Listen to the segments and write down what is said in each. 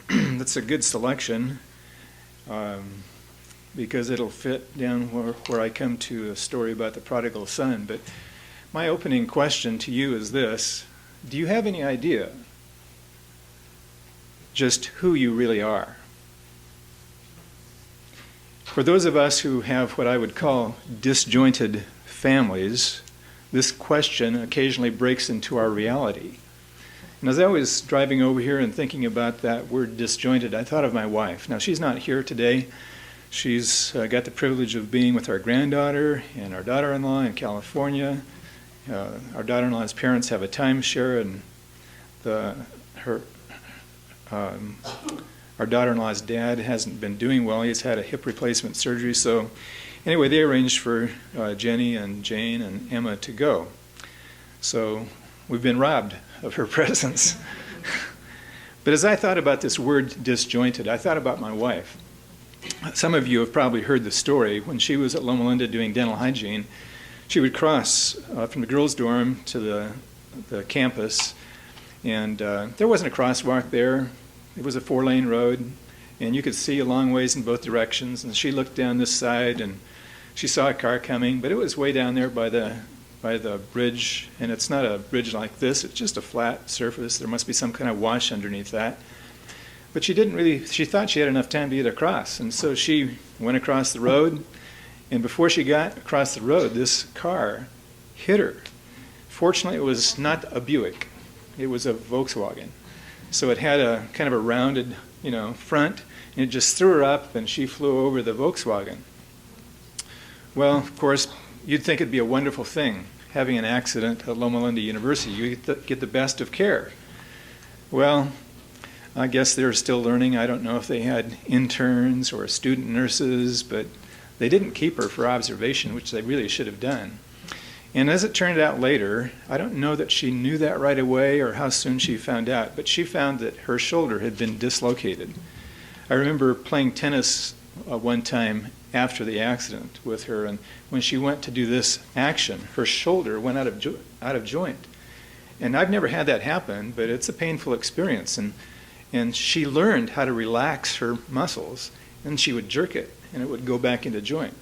That's a good selection because it'll fit down where I come to a story about the prodigal son. But my opening question to you is this: do you have any idea just who you really are? For those of us who have what I would call disjointed families, this question occasionally breaks into our reality. And as I was driving over here and thinking about that word disjointed, I thought of my wife. Now, she's not here today. She's got the privilege of being with our granddaughter and our daughter-in-law in California. Our daughter-in-law's parents have a timeshare, and our daughter-in-law's dad hasn't been doing well. He's had a hip replacement surgery. So anyway, they arranged for Jenny and Jane and Emma to go. So we've been robbed of her presence. But as I thought about this word disjointed, I thought about my wife. Some of you have probably heard the story. When she was at Loma Linda doing dental hygiene, she would cross from the girls' dorm to the campus, and there wasn't a crosswalk there. It was a 4-lane road, and you could see a long ways in both directions. And she looked down this side, and she saw a car coming, but it was way down there by the bridge, and it's not a bridge like this. It's just a flat surface. There must be some kind of wash underneath that. But she thought she had enough time to get across, and so she went across the road, and before she got across the road, this car hit her. Fortunately, it was not a Buick. It was a Volkswagen. So it had a kind of a rounded, front, and it just threw her up, and she flew over the Volkswagen. Well, of course, you'd think it'd be a wonderful thing, having an accident at Loma Linda University. You get the best of care. Well, I guess they're still learning. I don't know if they had interns or student nurses, but they didn't keep her for observation, which they really should have done. And as it turned out later, I don't know that she knew that right away or how soon she found out, but she found that her shoulder had been dislocated. I remember playing tennis one time after the accident with her, and when she went to do this action, her shoulder went out of joint. And I've never had that happen, but it's a painful experience. And she learned how to relax her muscles, and she would jerk it, and it would go back into joint.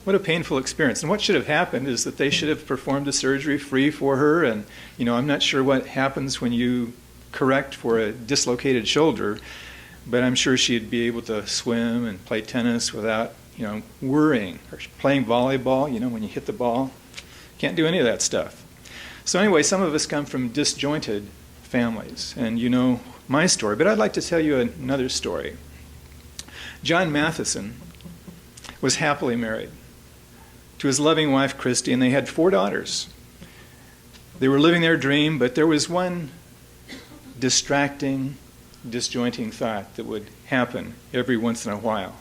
What a painful experience. And what should have happened is that they should have performed the surgery free for her. And, I'm not sure what happens when you correct for a dislocated shoulder, but I'm sure she'd be able to swim and play tennis without, worrying. Or playing volleyball, when you hit the ball. Can't do any of that stuff. So anyway, some of us come from disjointed families. And you know my story, but I'd like to tell you another story. John Matheson was happily married to his loving wife, Christy, and they had 4 daughters. They were living their dream, but there was one distracting, disjointing thought that would happen every once in a while.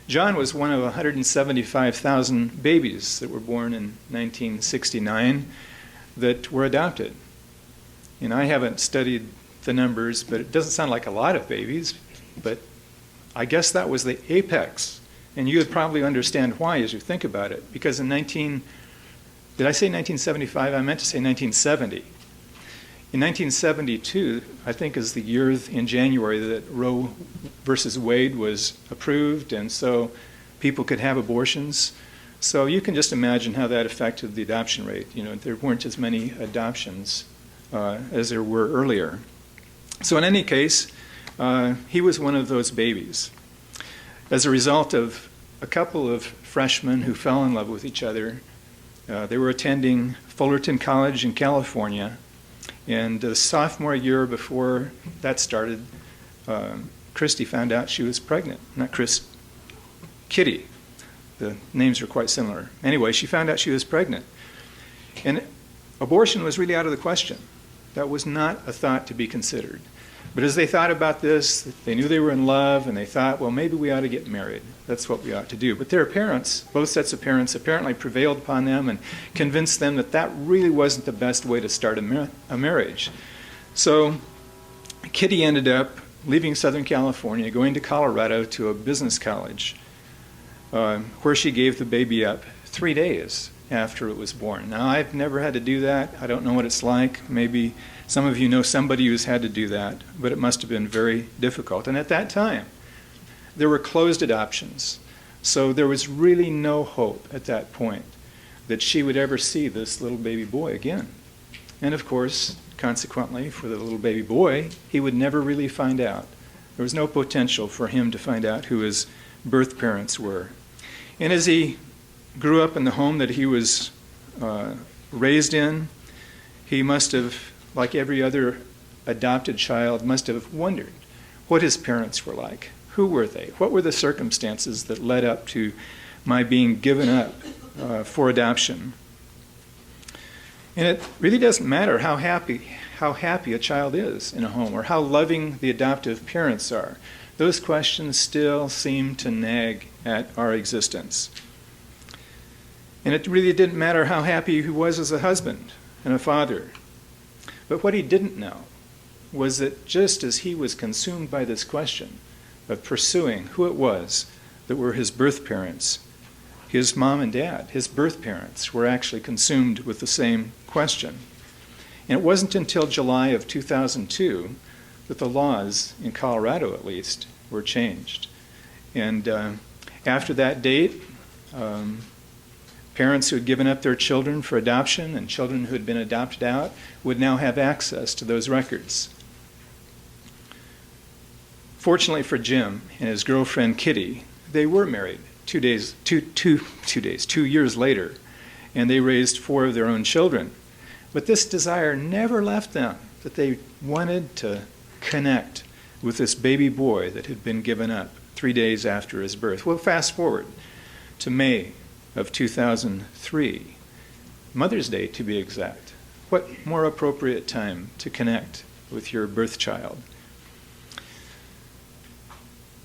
John was one of 175,000 babies that were born in 1969 that were adopted. And I haven't studied the numbers, but it doesn't sound like a lot of babies, but I guess that was the apex. And you would probably understand why as you think about it. Because did I say 1975? I meant to say 1970. In 1972, I think is the year in January that Roe versus Wade was approved, and so people could have abortions. So you can just imagine how that affected the adoption rate. There weren't as many adoptions as there were earlier. So in any case, he was one of those babies. As a result of a couple of freshmen who fell in love with each other, they were attending Fullerton College in California, and the sophomore year before that started, Christy found out she was pregnant. Kitty. The names are quite similar. Anyway, she found out she was pregnant. And abortion was really out of the question. That was not a thought to be considered. But as they thought about this, they knew they were in love, and they thought, well, maybe we ought to get married. That's what we ought to do. But their parents, both sets of parents, apparently prevailed upon them and convinced them that that really wasn't the best way to start a marriage. So Kitty ended up leaving Southern California, going to Colorado to a business college, where she gave the baby up 3 days after it was born. Now, I've never had to do that. I don't know what it's like. Maybe some of you know somebody who's had to do that, but it must have been very difficult. And at that time, there were closed adoptions. So there was really no hope at that point that she would ever see this little baby boy again. And of course, consequently, for the little baby boy, he would never really find out. There was no potential for him to find out who his birth parents were. And as he grew up in the home that he was raised in, he must have, like every other adopted child, must have wondered what his parents were like. Who were they? What were the circumstances that led up to my being given up for adoption? And it really doesn't matter how happy a child is in a home or how loving the adoptive parents are. Those questions still seem to nag at our existence. And it really didn't matter how happy he was as a husband and a father. But what he didn't know was that just as he was consumed by this question of pursuing who it was that were his birth parents, his mom and dad, his birth parents, were actually consumed with the same question. And it wasn't until July of 2002 that the laws, in Colorado at least, were changed. And after that date, parents who had given up their children for adoption and children who had been adopted out would now have access to those records. Fortunately for Jim and his girlfriend Kitty, they were married 2 years later, and they raised 4 of their own children. But this desire never left them, that they wanted to connect with this baby boy that had been given up 3 days after his birth. We'll fast forward to May of 2003, Mother's Day to be exact. What more appropriate time to connect with your birth child?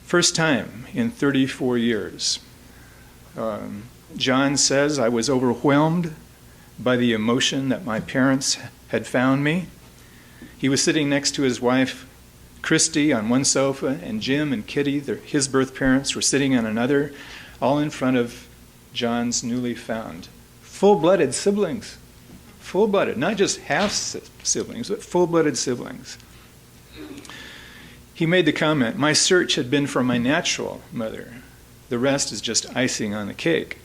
First time in 34 years. John says, I was overwhelmed by the emotion that my parents had found me. He was sitting next to his wife, Christy, on one sofa, and Jim and Kitty, his birth parents, were sitting on another, all in front of John's newly found full-blooded siblings. Full-blooded, not just half siblings, but full-blooded siblings. He made the comment, my search had been for my natural mother. The rest is just icing on the cake.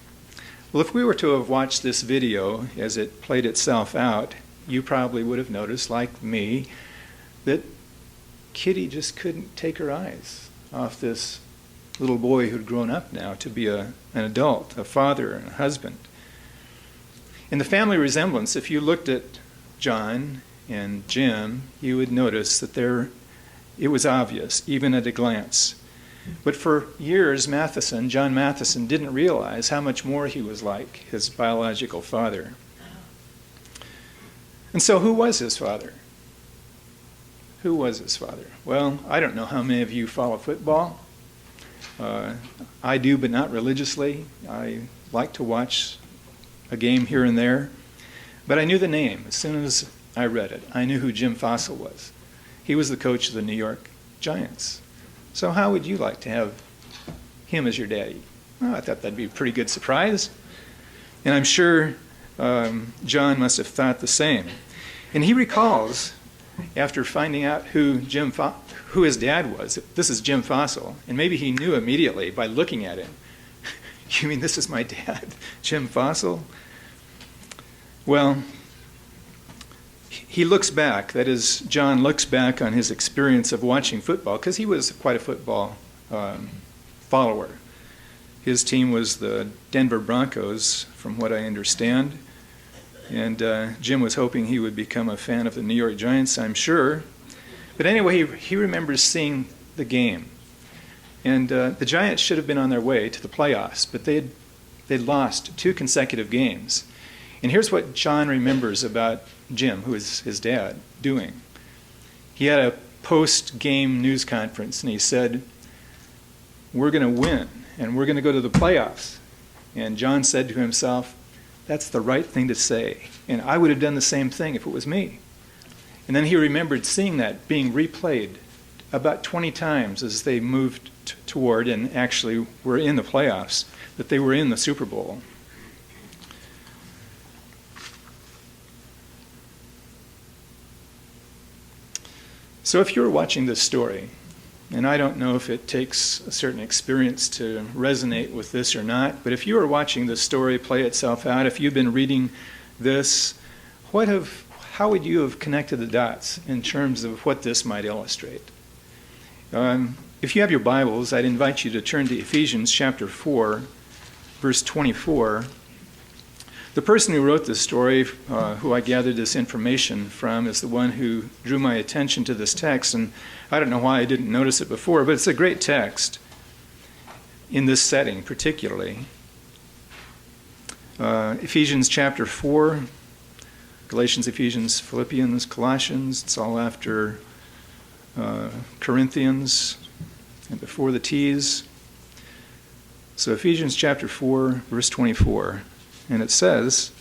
Well, if we were to have watched this video as it played itself out, you probably would have noticed, like me, that Kitty just couldn't take her eyes off this little boy who'd grown up now to be an adult, a father, and a husband. In the family resemblance, if you looked at John and Jim, you would notice that it was obvious, even at a glance. But for years, John Matheson, didn't realize how much more he was like his biological father. And so who was his father? Who was his father? Well, I don't know how many of you follow football. I do, but not religiously. I like to watch a game here and there. But I knew the name as soon as I read it. I knew who Jim Fossil was. He was the coach of the New York Giants. So how would you like to have him as your daddy? Well, I thought that'd be a pretty good surprise. And I'm sure John must have thought the same. And he recalls, after finding out who his dad was, this is Jim Fossil, and maybe he knew immediately by looking at him, you mean this is my dad, Jim Fossil? Well, he looks back, that is, John looks back on his experience of watching football, because he was quite a football follower. His team was the Denver Broncos, from what I understand, and Jim was hoping he would become a fan of the New York Giants, I'm sure. But anyway, he remembers seeing the game. And the Giants should have been on their way to the playoffs, but they'd lost 2 consecutive games. And here's what John remembers about Jim, who is his dad, doing. He had a post-game news conference, and he said, we're going to win, and we're going to go to the playoffs. And John said to himself, that's the right thing to say, and I would have done the same thing if it was me. And then he remembered seeing that being replayed about 20 times as they moved toward and actually were in the playoffs, that they were in the Super Bowl. So if you're watching this story, and I don't know if it takes a certain experience to resonate with this or not, but if you are watching this story play itself out, if you've been reading this, how would you have connected the dots in terms of what this might illustrate? If you have your Bibles, I'd invite you to turn to Ephesians chapter 4, verse 24. The person who wrote this story, who I gathered this information from, is the one who drew my attention to this text, and I don't know why I didn't notice it before, but it's a great text in this setting particularly. Ephesians chapter 4, Galatians, Ephesians, Philippians, Colossians, it's all after Corinthians and before the T's. So Ephesians chapter 4, verse 24. And it says,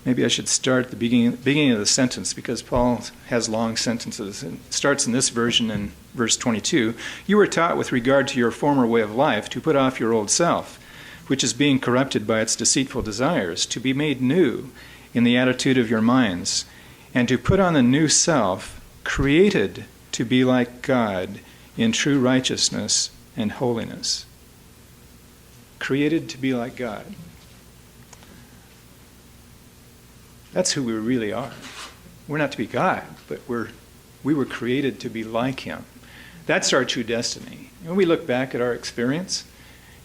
maybe I should start at the beginning of the sentence because Paul has long sentences. It starts in this version in verse 22. You were taught with regard to your former way of life to put off your old self, which is being corrupted by its deceitful desires, to be made new in the attitude of your minds, and to put on the new self, created to be like God in true righteousness and holiness. Created to be like God. That's who we really are. We're not to be God, but we were created to be like Him. That's our true destiny. And we look back at our experience,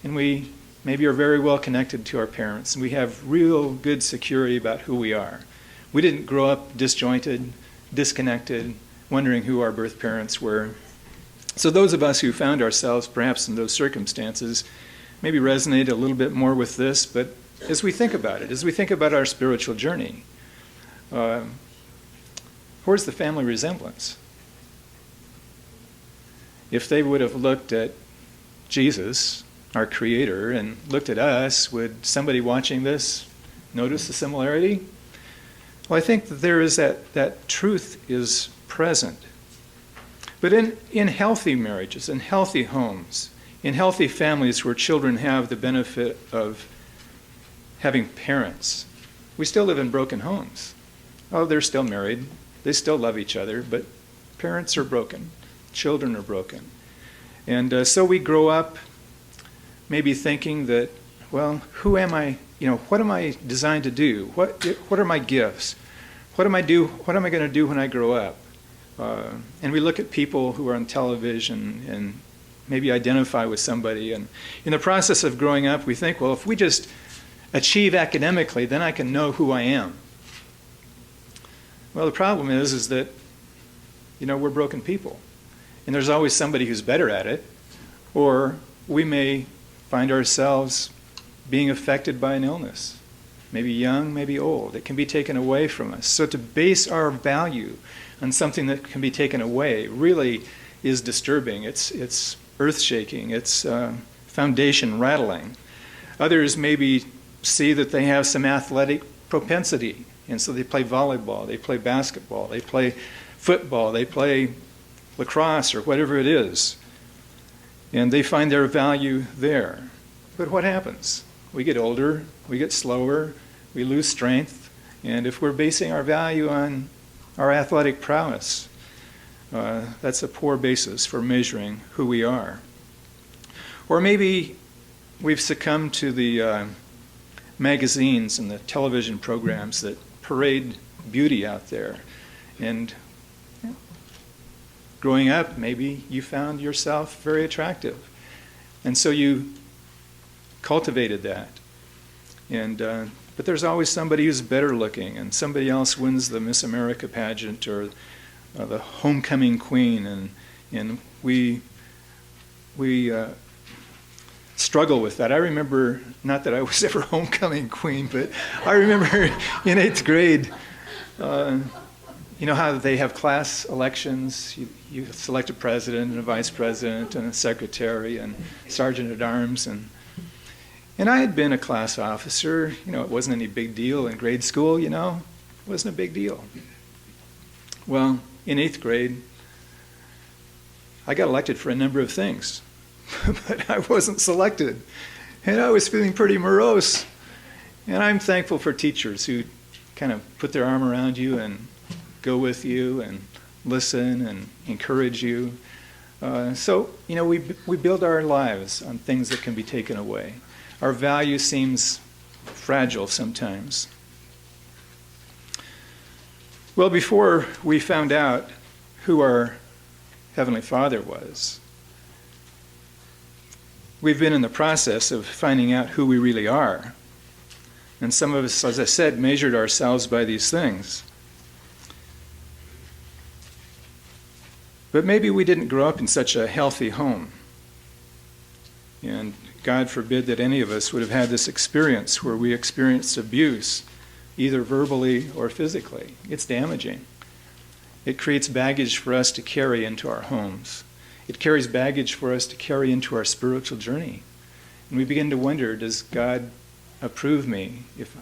and we maybe are very well connected to our parents, and we have real good security about who we are. We didn't grow up disjointed, disconnected, wondering who our birth parents were. So those of us who found ourselves perhaps in those circumstances maybe resonate a little bit more with this, but as we think about it, as we think about our spiritual journey, where's the family resemblance? If they would have looked at Jesus, our Creator, and looked at us, would somebody watching this notice the similarity? Well, I think that there is that truth is present. But in healthy marriages, in healthy homes, in healthy families where children have the benefit of having parents, we still live in broken homes. Oh, they're still married. They still love each other, but parents are broken. Children are broken. And so we grow up maybe thinking that, well, who am I? What am I designed to do? What are my gifts? What am I going to do when I grow up? And we look at people who are on television and maybe identify with somebody. And in the process of growing up, we think, well, if we just achieve academically, then I can know who I am. Well, the problem is that, we're broken people. And there's always somebody who's better at it. Or we may find ourselves being affected by an illness. Maybe young, maybe old. It can be taken away from us. So to base our value on something that can be taken away really is disturbing. It's earth-shaking. It's foundation rattling. Others maybe see that they have some athletic propensity, and so they play volleyball, they play basketball, they play football, they play lacrosse or whatever it is, and they find their value there. But what happens? We get older, we get slower, we lose strength, and if we're basing our value on our athletic prowess, that's a poor basis for measuring who we are. Or maybe we've succumbed to the magazines and the television programs that parade beauty out there. And growing up, maybe you found yourself very attractive. And so you cultivated that. And but there's always somebody who's better looking, and somebody else wins the Miss America pageant or the homecoming queen, and we struggle with that. I remember, not that I was ever homecoming queen, but I remember in 8th grade, how they have class elections. You select a president and a vice president and a secretary and sergeant at arms, and I had been a class officer. It wasn't any big deal in grade school. It wasn't a big deal. Well, in 8th grade, I got elected for a number of things, but I wasn't selected, and I was feeling pretty morose. And I'm thankful for teachers who kind of put their arm around you and go with you and listen and encourage you. So, we build our lives on things that can be taken away. Our value seems fragile sometimes. Well, before we found out who our Heavenly Father was, we've been in the process of finding out who we really are. And some of us, as I said, measured ourselves by these things. But maybe we didn't grow up in such a healthy home. And God forbid that any of us would have had this experience where we experienced abuse, either verbally or physically. It's damaging. It creates baggage for us to carry into our homes. It carries baggage for us to carry into our spiritual journey. And we begin to wonder, does God approve me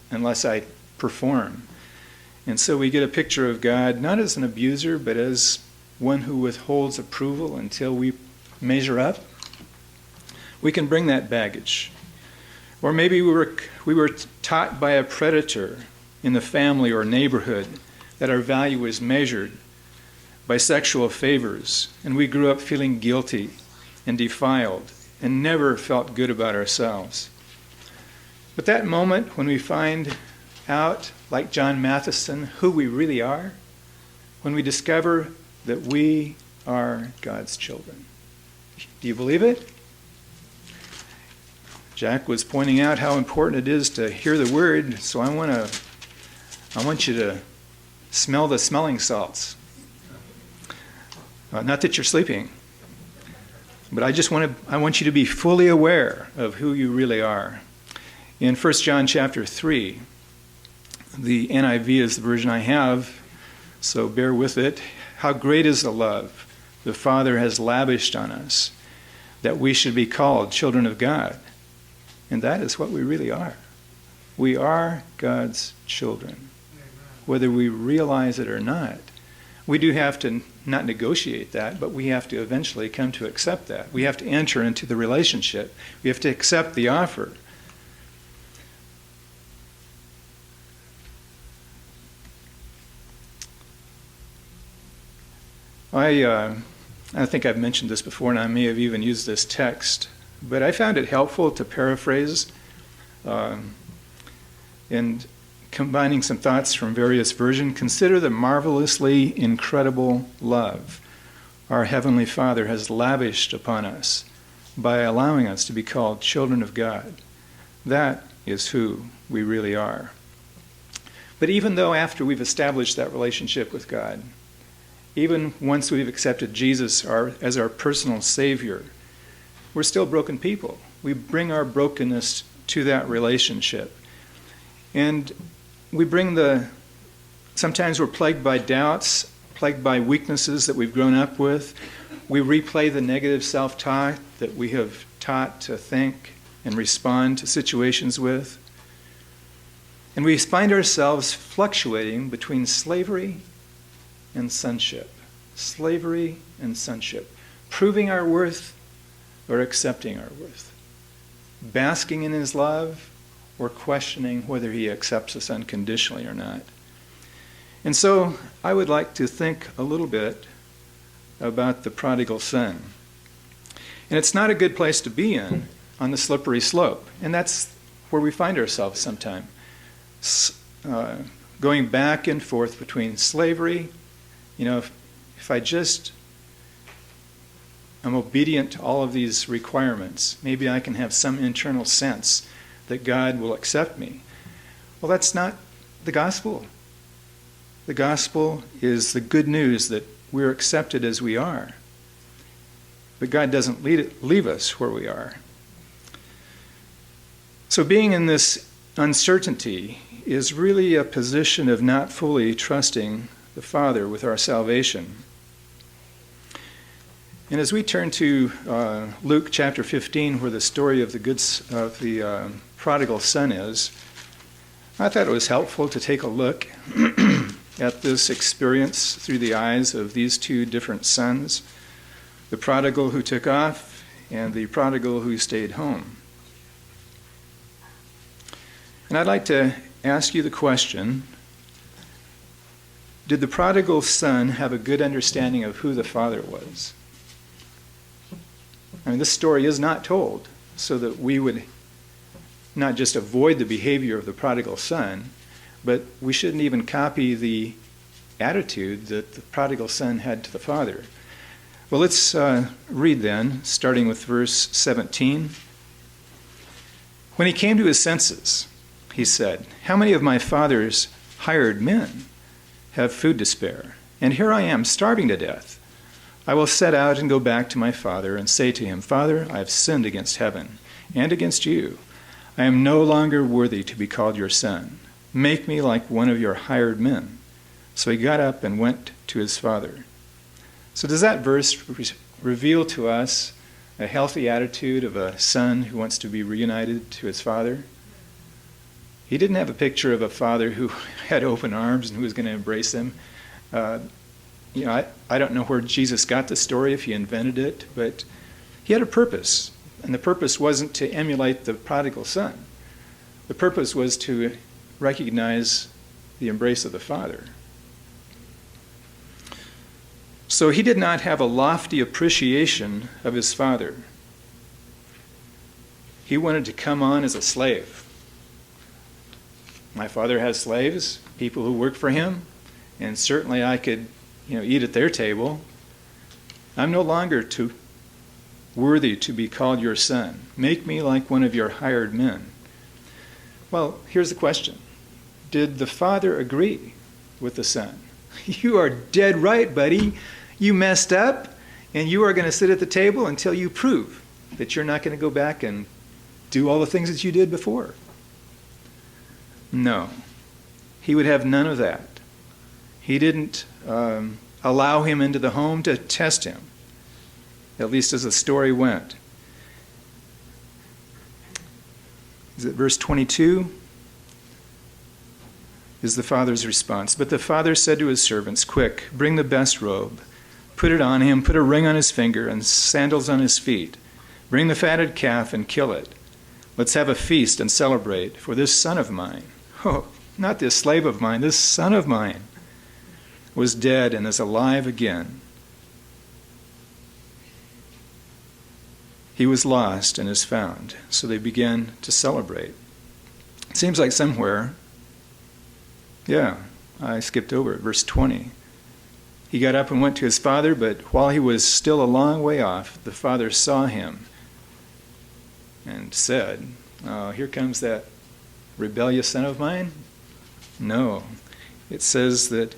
unless I perform? And so we get a picture of God not as an abuser, but as one who withholds approval until we measure up. We can bring that baggage. Or maybe we were taught by a predator in the family or neighborhood that our value is measured by sexual favors, and we grew up feeling guilty and defiled and never felt good about ourselves. But that moment when we find out, like John Matheson, who we really are, when we discover that we are God's children. Do you believe it? Jack was pointing out how important it is to hear the word, so I want you to smell the smelling salts. Not that you're sleeping, but I want you to be fully aware of who you really are. In 1 John chapter 3, the NIV is the version I have, so bear with it. How great is the love the Father has lavished on us, that we should be called children of God. And that is what we really are. We are God's children, whether we realize it or not. We do have to not negotiate that, but we have to eventually come to accept that. We have to enter into the relationship. We have to accept the offer. I think I've mentioned this before, and I may have even used this text, but I found it helpful to paraphrase and combining some thoughts from various versions. Consider the marvelously incredible love our Heavenly Father has lavished upon us by allowing us to be called children of God. That is who we really are. But even though after we've established that relationship with God, even once we've accepted Jesus as our personal Savior, we're still broken people. We bring our brokenness to that relationship. And we bring sometimes we're plagued by doubts, plagued by weaknesses that we've grown up with. We replay the negative self-talk that we have taught to think and respond to situations with. And we find ourselves fluctuating between slavery and sonship. Slavery and sonship. Proving our worth or accepting our worth. Basking in His love or questioning whether He accepts us unconditionally or not. And so I would like to think a little bit about the prodigal son. And it's not a good place to be in on the slippery slope. And that's where we find ourselves sometimes. Going back and forth between slavery, if I'm obedient to all of these requirements, maybe I can have some internal sense that God will accept me. Well, that's not the gospel. The gospel is the good news that we're accepted as we are. But God doesn't leave us where we are. So being in this uncertainty is really a position of not fully trusting the Father with our salvation. And as we turn to Luke chapter 15, where the story of the prodigal son is, I thought it was helpful to take a look at this experience through the eyes of these two different sons, the prodigal who took off and the prodigal who stayed home. And I'd like to ask you the question, Did the prodigal son have a good understanding of who the father was? I mean, this story is not told so that we would not just avoid the behavior of the prodigal son, but we shouldn't even copy the attitude that the prodigal son had to the father. Well, let's read then, starting with verse 17. When he came to his senses, he said, "How many of my father's hired men have food to spare? And here I am, starving to death. I will set out and go back to my father and say to him, 'Father, I have sinned against heaven and against you. I am no longer worthy to be called your son. Make me like one of your hired men.' So he got up and went to his father." So does that verse reveal to us a healthy attitude of a son who wants to be reunited to his father? He didn't have a picture of a father who had open arms and who was going to embrace him. I don't know where Jesus got the story, if he invented it, but he had a purpose. And the purpose wasn't to emulate the prodigal son. The purpose was to recognize the embrace of the Father. So he did not have a lofty appreciation of his father. He wanted to come on as a slave. My father has slaves, people who work for him, and certainly I could, eat at their table. I'm no longer worthy to be called your son. Make me like one of your hired men. Well, here's the question. Did the father agree with the son? You are dead right, buddy. You messed up, and you are going to sit at the table until you prove that you're not going to go back and do all the things that you did before. No. He would have none of that. He didn't allow him into the home to test him, at least as the story went. Is it verse 22? Is the father's response. But the father said to his servants, "Quick, bring the best robe. Put it on him, put a ring on his finger and sandals on his feet. Bring the fatted calf and kill it. Let's have a feast and celebrate, for this son of mine," not this slave of mine, this son of mine, "was dead and is alive again. He was lost and is found." So they began to celebrate. It seems like somewhere, I skipped over it, verse 20. He got up and went to his father, but while he was still a long way off, the father saw him and said, "Oh, here comes that rebellious son of mine." No, it says that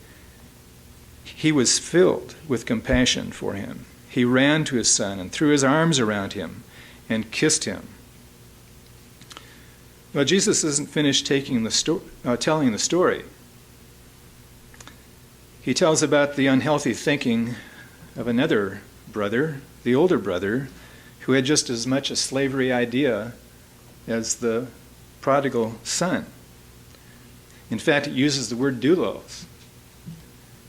he was filled with compassion for him. He ran to his son and threw his arms around him and kissed him. Well, Jesus isn't finished telling the story. He tells about the unhealthy thinking of another brother, the older brother, who had just as much a slavery idea as the prodigal son. In fact, it uses the word doulos.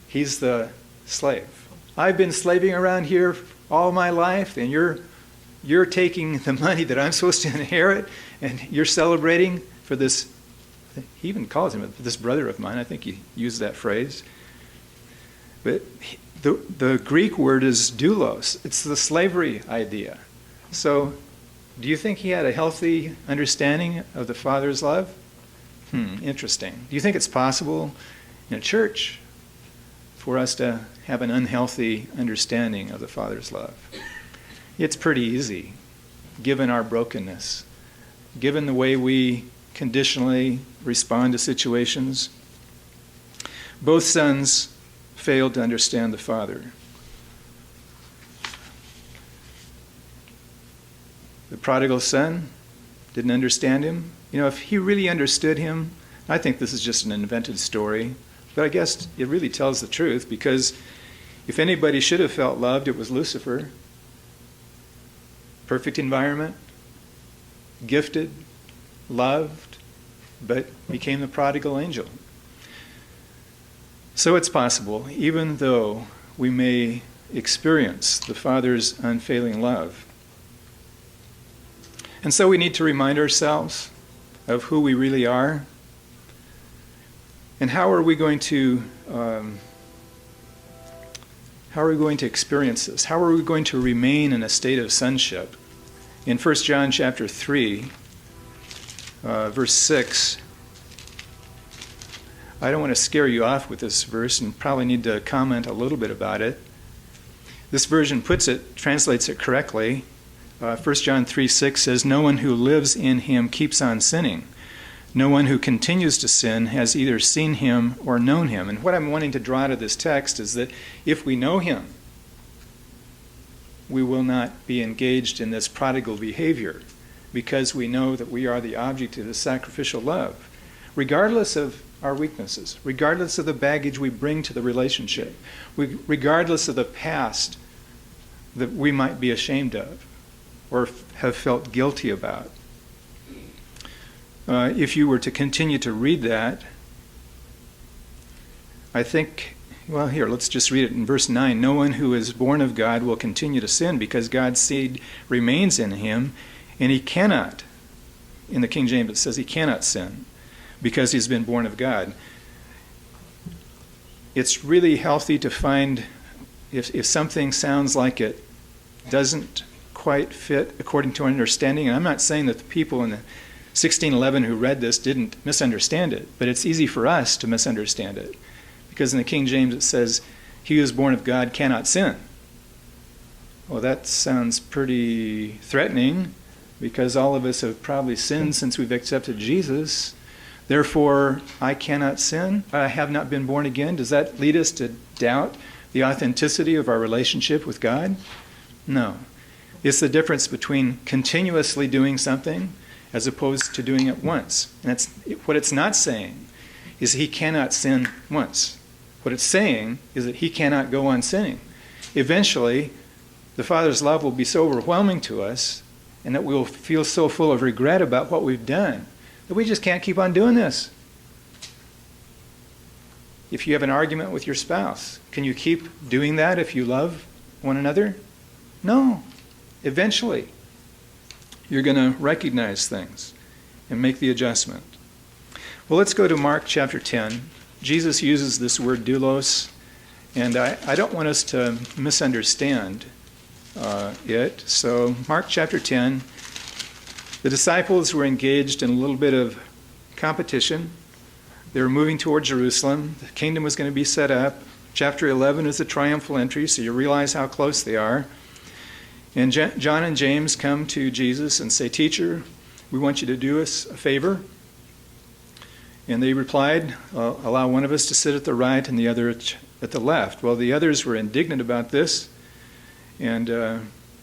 He's the slave. I've been slaving around here all my life, and you're taking the money that I'm supposed to inherit, and you're celebrating for this. He even calls him this brother of mine. I think he used that phrase. But the Greek word is doulos. It's the slavery idea. So do you think he had a healthy understanding of the Father's love? Interesting. Do you think it's possible in a church for us to have an unhealthy understanding of the Father's love? It's pretty easy, given our brokenness, given the way we conditionally respond to situations. Both sons failed to understand the Father. The prodigal son didn't understand him. If he really understood him, I think this is just an invented story, but I guess it really tells the truth, because if anybody should have felt loved, it was Lucifer. Perfect environment, gifted, loved, but became the prodigal angel. So it's possible, even though we may experience the Father's unfailing love. And so we need to remind ourselves of who we really are. And how are we going to How are we going to experience this? How are we going to remain in a state of sonship? In 1 John chapter 3, verse 6, I don't want to scare you off with this verse and probably need to comment a little bit about it. This version translates it correctly. 1 John 3:6 says, "No one who lives in him keeps on sinning. No one who continues to sin has either seen him or known him." And what I'm wanting to draw out of this text is that if we know him, we will not be engaged in this prodigal behavior because we know that we are the object of the sacrificial love, regardless of our weaknesses, regardless of the baggage we bring to the relationship, regardless of the past that we might be ashamed of or have felt guilty about. If you were to continue to read that, I think, well, here, let's just read it in verse 9. "No one who is born of God will continue to sin because God's seed remains in him, and he cannot," in the King James it says he cannot sin because he's been born of God. It's really healthy to find if something sounds like it doesn't quite fit according to our understanding, and I'm not saying that the people in the 1611 who read this didn't misunderstand it, but it's easy for us to misunderstand it. Because in the King James it says, "He who is born of God cannot sin." Well, that sounds pretty threatening because all of us have probably sinned since we've accepted Jesus. Therefore, I cannot sin. I have not been born again. Does that lead us to doubt the authenticity of our relationship with God? No. It's the difference between continuously doing something as opposed to doing it once. And that's what it's not saying is he cannot sin once. What it's saying is that he cannot go on sinning. Eventually, the Father's love will be so overwhelming to us and that we will feel so full of regret about what we've done that we just can't keep on doing this. If you have an argument with your spouse, can you keep doing that if you love one another? No. Eventually, you're going to recognize things and make the adjustment. Well, let's go to Mark chapter 10. Jesus uses this word doulos, and I don't want us to misunderstand it. So Mark chapter 10, the disciples were engaged in a little bit of competition. They were moving toward Jerusalem. The kingdom was going to be set up. Chapter 11 is the triumphal entry, so you realize how close they are. And John and James come to Jesus and say, "Teacher, we want you to do us a favor." And they replied, "Allow one of us to sit at the right and the other at the left." Well, the others were indignant about this, and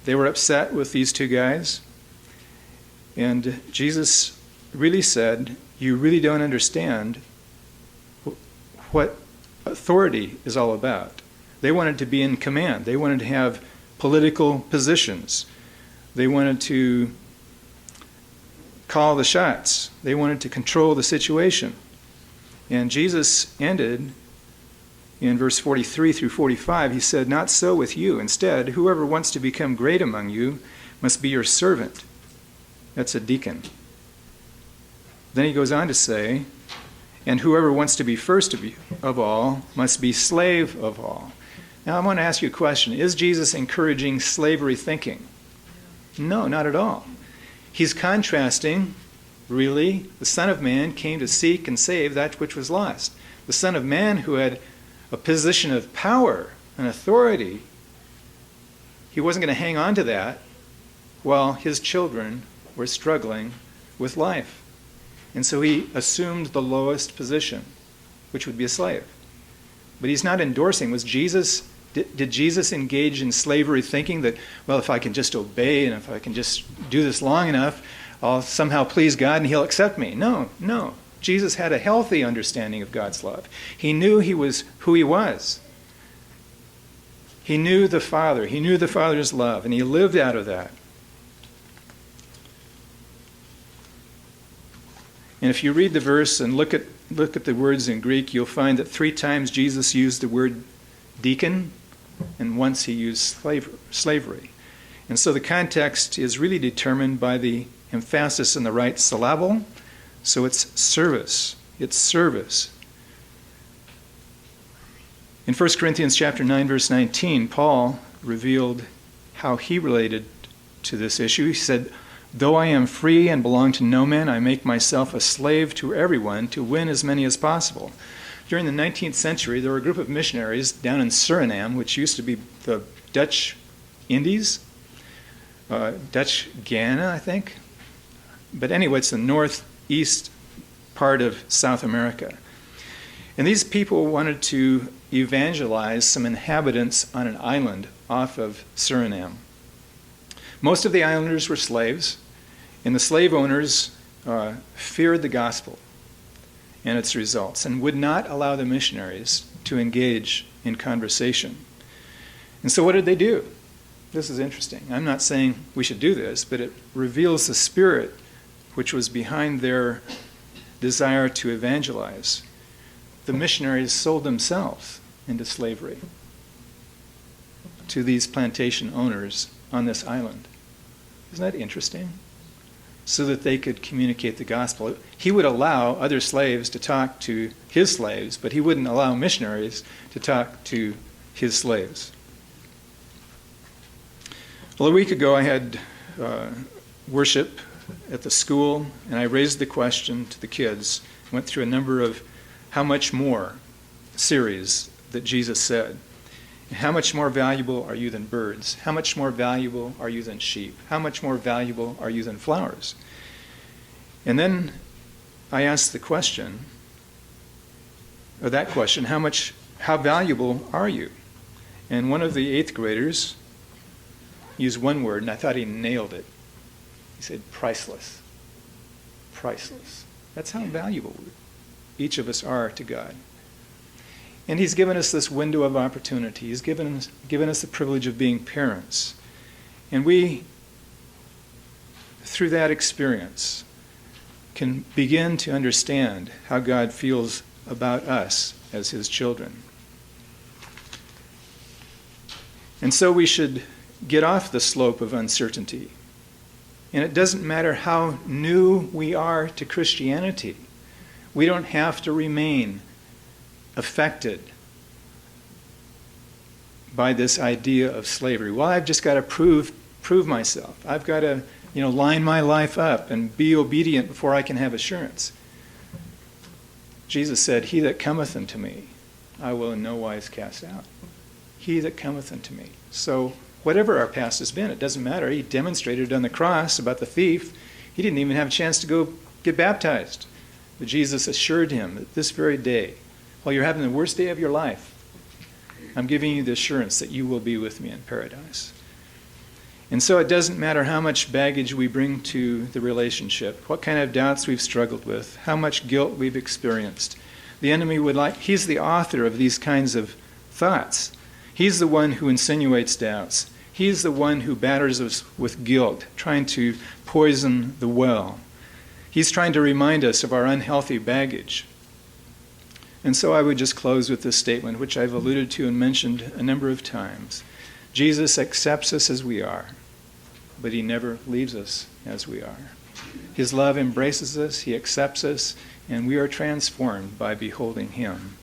they were upset with these two guys. And Jesus really said, "You really don't understand what authority is all about." They wanted to be in command. They wanted to have political positions. They wanted to call the shots. They wanted to control the situation. And Jesus ended in verse 43 through 45. He said, "Not so with you. Instead, whoever wants to become great among you must be your servant." That's a deacon. Then he goes on to say, "And whoever wants to be first of all must be slave of all." Now, I want to ask you a question. Is Jesus encouraging slavery thinking? No, not at all. He's contrasting, really, the Son of Man came to seek and save that which was lost. The Son of Man who had a position of power and authority, he wasn't going to hang on to that while his children were struggling with life. And so he assumed the lowest position, which would be a slave. But he's not endorsing. Did Jesus engage in slavery thinking that, well, if I can just obey and if I can just do this long enough, I'll somehow please God and he'll accept me? No. Jesus had a healthy understanding of God's love. He knew he was who he was. He knew the Father. He knew the Father's love, and he lived out of that. And if you read the verse and look at the words in Greek, you'll find that 3 times Jesus used the word deacon, and once he used slavery. And so the context is really determined by the emphasis in the right syllable. So it's service. It's service. In 1 Corinthians chapter 9, verse 19, Paul revealed how he related to this issue. He said, "Though I am free and belong to no man, I make myself a slave to everyone to win as many as possible." During the 19th century, there were a group of missionaries down in Suriname, which used to be the Dutch Indies, Dutch Guyana, I think. But anyway, it's the northeast part of South America. And these people wanted to evangelize some inhabitants on an island off of Suriname. Most of the islanders were slaves, and the slave owners feared the gospel and its results and would not allow the missionaries to engage in conversation. And so what did they do? This is interesting. I'm not saying we should do this, but it reveals the spirit which was behind their desire to evangelize. The missionaries sold themselves into slavery to these plantation owners on this island. Isn't that interesting? So that they could communicate the gospel. He would allow other slaves to talk to his slaves, but he wouldn't allow missionaries to talk to his slaves. Well, a week ago I had worship at the school, and I raised the question to the kids, went through a number of how much more series that Jesus said. How much more valuable are you than birds? How much more valuable are you than sheep? How much more valuable are you than flowers? And then I asked the question, or that question, how valuable are you? And one of the 8th graders used one word, and I thought he nailed it. He said, priceless. Priceless. That's how valuable each of us are to God. And he's given us this window of opportunity. He's given us the privilege of being parents. And we, through that experience, can begin to understand how God feels about us as his children. And so we should get off the slope of uncertainty. And it doesn't matter how new we are to Christianity. We don't have to remain affected by this idea of slavery. Well, I've just got to prove myself. I've got to, line my life up and be obedient before I can have assurance. Jesus said, "He that cometh unto me, I will in no wise cast out." He that cometh unto me. So whatever our past has been, it doesn't matter. He demonstrated on the cross about the thief. He didn't even have a chance to go get baptized. But Jesus assured him that this very day, while you're having the worst day of your life, I'm giving you the assurance that you will be with me in paradise. And so it doesn't matter how much baggage we bring to the relationship, what kind of doubts we've struggled with, how much guilt we've experienced. The enemy he's the author of these kinds of thoughts. He's the one who insinuates doubts. He's the one who batters us with guilt, trying to poison the well. He's trying to remind us of our unhealthy baggage. And so I would just close with this statement, which I've alluded to and mentioned a number of times. Jesus accepts us as we are, but he never leaves us as we are. His love embraces us, he accepts us, and we are transformed by beholding him.